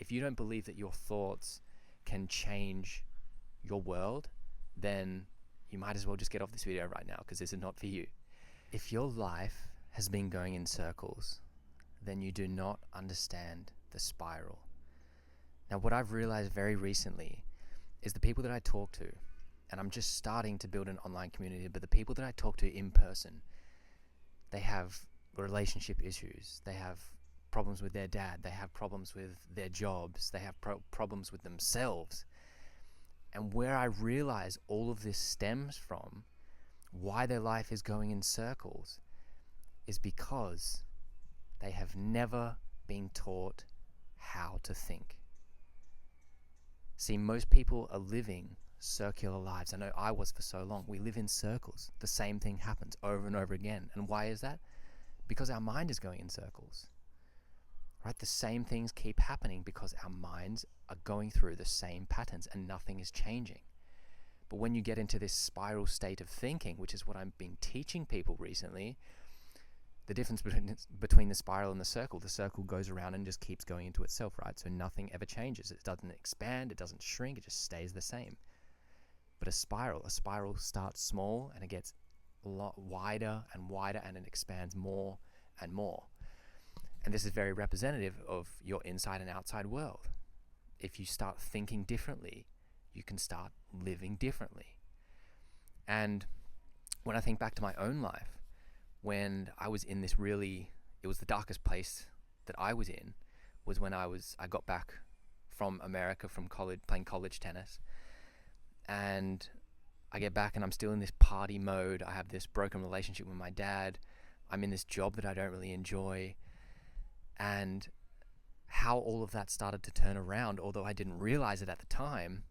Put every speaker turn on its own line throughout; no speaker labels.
if you don't believe that your thoughts can change your world, then you might as well just get off this video right now, because this is not for you. If your life has been going in circles, then you do not understand the spiral. Now, what I've realized very recently is the people that I talk to, and I'm just starting to build an online community, but the people that I talk to in person, they have relationship issues, they have problems with their dad, they have problems with their jobs, they have problems with themselves. And where I realize all of this stems from, why their life is going in circles, is because they have never been taught how to think. See, most people are living circular lives. I know I was for so long. We live in circles. The same thing happens over and over again. And why is that? Because our mind is going in circles. Right? The same things keep happening because our minds are going through the same patterns and nothing is changing. But when you get into this spiral state of thinking, which is what I've been teaching people recently, the difference between the spiral and the circle goes around and just keeps going into itself, right? So nothing ever changes. It doesn't expand, it doesn't shrink, it just stays the same. But a spiral starts small and it gets a lot wider and wider, and it expands more and more. And this is very representative of your inside and outside world. If you start thinking differently, you can start living differently. And when I think back to my own life, when I was in this it was the darkest place that I was in, was when I got back from America, from college, playing college tennis. And I get back and I'm still in this party mode. I have this broken relationship with my dad. I'm in this job that I don't really enjoy. And how all of that started to turn around, although I didn't realize it at the time,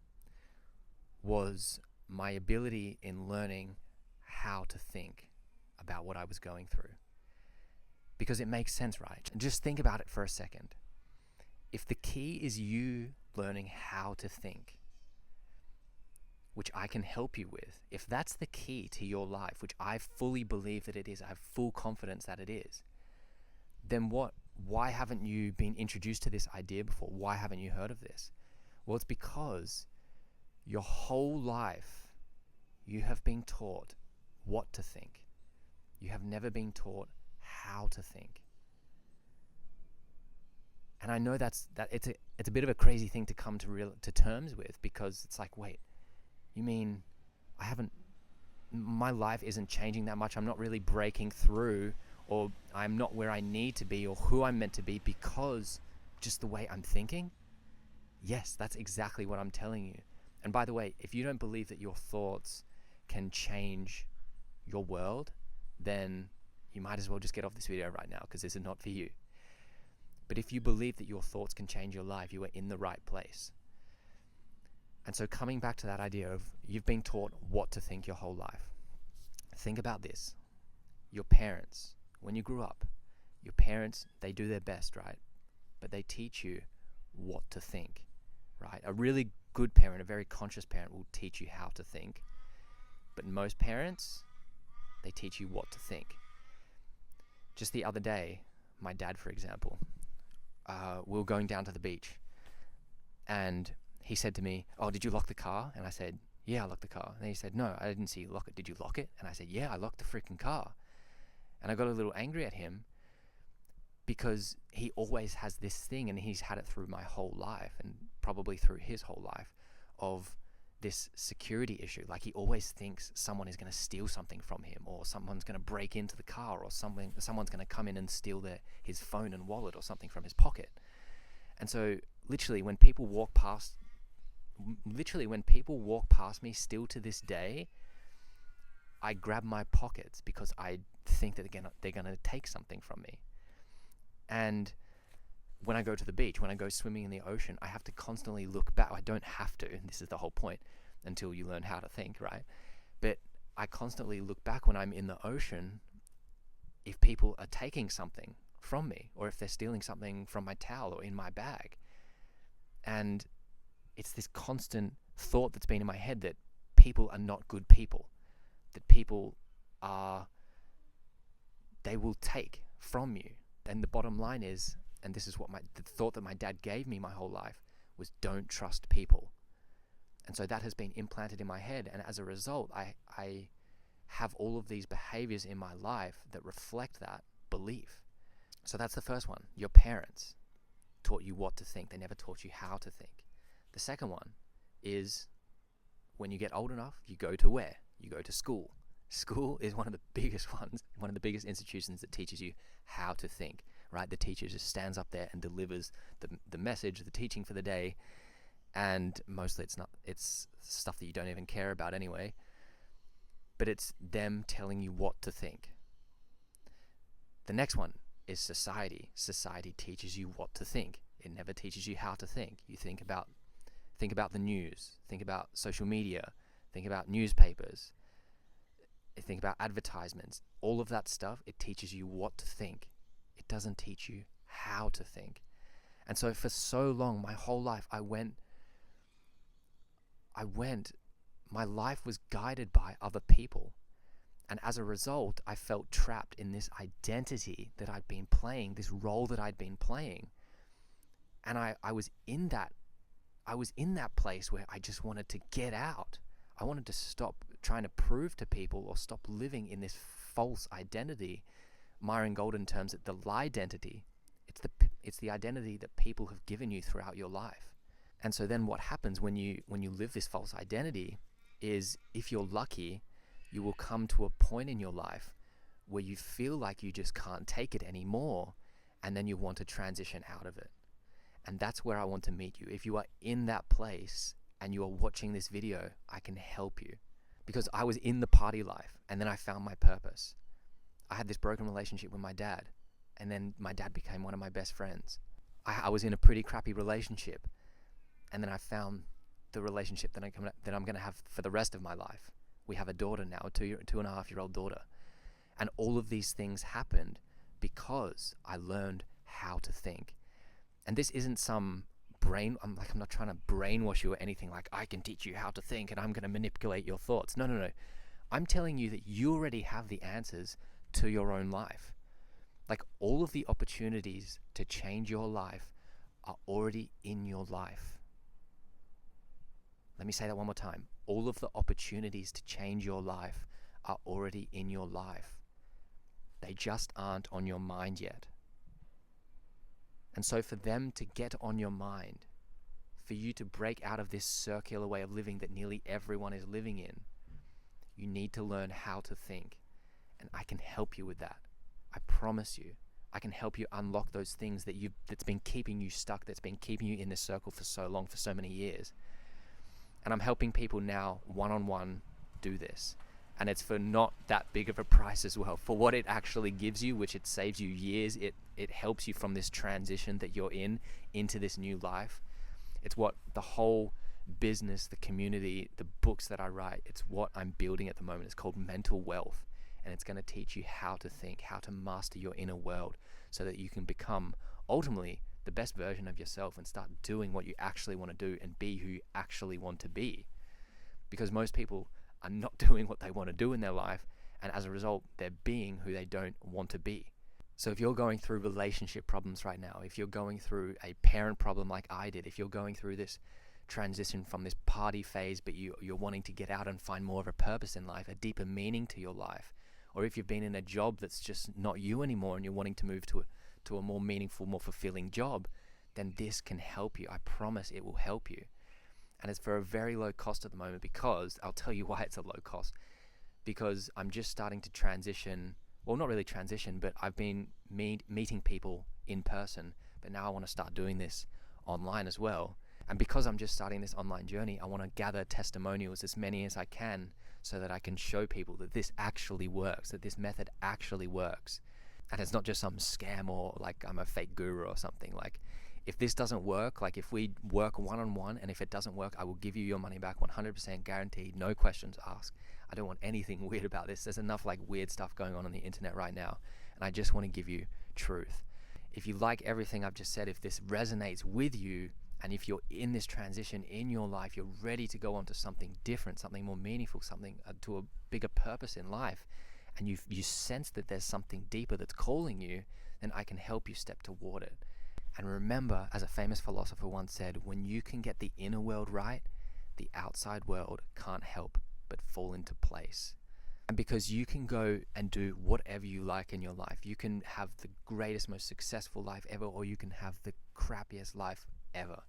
was my ability in learning how to think about what I was going through. Because it makes sense, right? Just think about it for a second. If the key is you learning how to think, which I can help you with, if that's the key to your life, which I fully believe that it is, I have full confidence that it is, then why haven't you been introduced to this idea before? Why haven't you heard of this? Well, it's because your whole life you have been taught what to think. You have never been taught how to think. And I know it's a bit of a crazy thing to come to terms with, because it's like, wait, you mean my life isn't changing that much, I'm not really breaking through, or I'm not where I need to be or who I'm meant to be because just the way I'm thinking? Yes, that's exactly what I'm telling you. And by the way, if you don't believe that your thoughts can change your world, then you might as well just get off this video right now, because this is not for you. But if you believe that your thoughts can change your life, you are in the right place. And so coming back to that idea of you've been taught what to think your whole life. Think about this. Your parents, when you grew up, your parents, they do their best, right? But they teach you what to think, right? A really good parent, a very conscious parent, will teach you how to think. But most parents, they teach you what to think. Just the other day, my dad, for example, we were going down to the beach, and he said to me, "Oh, did you lock the car?" And I said, "Yeah, I locked the car." And he said, "No, I didn't see you lock it. Did you lock it?" And I said, "Yeah, I locked the freaking car." And I got a little angry at him, because he always has this thing, and he's had it through my whole life, and probably through his whole life, of this security issue. Like, he always thinks someone is going to steal something from him, or someone's going to break into the car, or someone's going to come in and steal his phone and wallet or something from his pocket. And so literally when people walk past me, still to this day, I grab my pockets because I think that they're going to take something from me. And when I go to the beach, when I go swimming in the ocean, I have to constantly look back. I don't have to, and this is the whole point, until you learn how to think, right? But I constantly look back when I'm in the ocean, if people are taking something from me, or if they're stealing something from my towel or in my bag. And it's this constant thought that's been in my head that people are not good people, that they will take from you. And the bottom line is, and this is what the thought that my dad gave me my whole life was, don't trust people. And so that has been implanted in my head, and as a result, I have all of these behaviors in my life that reflect that belief. So that's the first one. Your parents taught you what to think. They never taught you how to think. The second one is, when you get old enough, you go to where? You go to school. School is one of the biggest ones, one of the biggest institutions that teaches you how to think, right? The teacher just stands up there and delivers the message, the teaching for the day, and mostly it's stuff that you don't even care about anyway, but it's them telling you what to think. The next one is society. Society teaches you what to think. It never teaches you how to think. You think about the news, think about social media, think about newspapers, think about advertisements, all of that stuff. It teaches you what to think. It doesn't teach you how to think. And so for so long, my whole life, my life was guided by other people. And as a result, I felt trapped in this identity that I'd been playing, this role that I'd been playing. And I was in that place where I just wanted to get out. I wanted to stop trying to prove to people, or stop living in this false identity. Myron Golden terms it the lie identity. It's the identity that people have given you throughout your life. And so then what happens when you live this false identity is, if you're lucky, you will come to a point in your life where you feel like you just can't take it anymore, and then you want to transition out of it. And that's where I want to meet you. If you are in that place and you are watching this video, I can help you. Because I was in the party life, and then I found my purpose. I had this broken relationship with my dad, and then my dad became one of my best friends. I was in a pretty crappy relationship, and then I found the relationship that I'm going to have for the rest of my life. We have a daughter now, a 2.5-year-old daughter. And all of these things happened because I learned how to think. And this isn't some I'm not trying to brainwash you or anything, like I can teach you how to think and I'm going to manipulate your thoughts. No. I'm telling you that you already have the answers to your own life. Like, all of the opportunities to change your life are already in your life. Let me say that one more time. All of the opportunities to change your life are already in your life. They just aren't on your mind yet. And so for them to get on your mind, for you to break out of this circular way of living that nearly everyone is living in, you need to learn how to think. And I can help you with that. I promise you. I can help you unlock those things that's been keeping you stuck, that's been keeping you in this circle for so long, for so many years. And I'm helping people now one-on-one do this. And it's for not that big of a price as well. For what it actually gives you, which it saves you years, it helps you from this transition that you're in into this new life. It's what the whole business, the community, the books that I write, it's what I'm building at the moment. It's called Mental Wealth. And it's going to teach you how to think, how to master your inner world, so that you can become ultimately the best version of yourself and start doing what you actually want to do and be who you actually want to be. Because most people are not doing what they want to do in their life, and as a result, they're being who they don't want to be. So if you're going through relationship problems right now, if you're going through a parent problem like I did, if you're going through this transition from this party phase, but you're wanting to get out and find more of a purpose in life, a deeper meaning to your life, or if you've been in a job that's just not you anymore and you're wanting to move to a more meaningful, more fulfilling job, then this can help you. I promise it will help you. And it's for a very low cost at the moment, because I'll tell you why it's a low cost. Because I'm just starting to transition, well, not really transition, but I've been meeting people in person, but now I want to start doing this online as well. And because I'm just starting this online journey, I want to gather testimonials, as many as I can, so that I can show people that this actually works, that this method actually works. And it's not just some scam or like I'm a fake guru or something. Like, if this doesn't work, like if we work one-on-one, and if it doesn't work, I will give you your money back 100% guaranteed, no questions asked. I don't want anything weird about this. There's enough like weird stuff going on the internet right now, and I just want to give you truth. If you like everything I've just said, if this resonates with you, and if you're in this transition in your life, you're ready to go on to something different, something more meaningful, something to a bigger purpose in life, and you sense that there's something deeper that's calling you, then I can help you step toward it. And remember, as a famous philosopher once said, when you can get the inner world right, the outside world can't help but fall into place. And because you can go and do whatever you like in your life, you can have the greatest, most successful life ever, or you can have the crappiest life ever.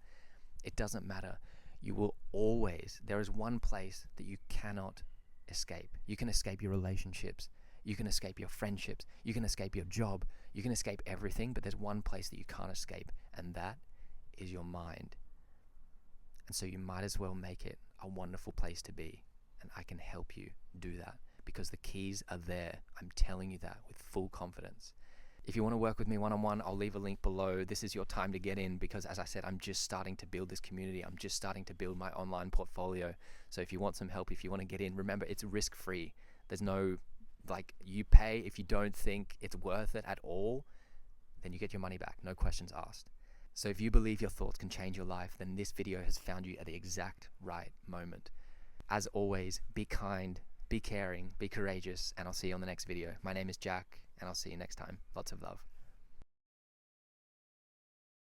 It doesn't matter. You will always, there is one place that you cannot escape. You can escape your relationships. You can escape your friendships. You can escape your job. You can escape everything, but there's one place that you can't escape, and that is your mind. And so you might as well make it a wonderful place to be. And I can help you do that because the keys are there. I'm telling you that with full confidence. If you want to work with me one-on-one, I'll leave a link below. This is your time to get in because, as I said, I'm just starting to build this community. I'm just starting to build my online portfolio. So if you want some help, if you want to get in, remember, it's risk-free. There's no, you pay. If you don't think it's worth it at all, then you get your money back. No questions asked. So if you believe your thoughts can change your life, then this video has found you at the exact right moment. As always, be kind, be caring, be courageous, and I'll see you on the next video. My name is Jack, and I'll see you next time. Lots of love.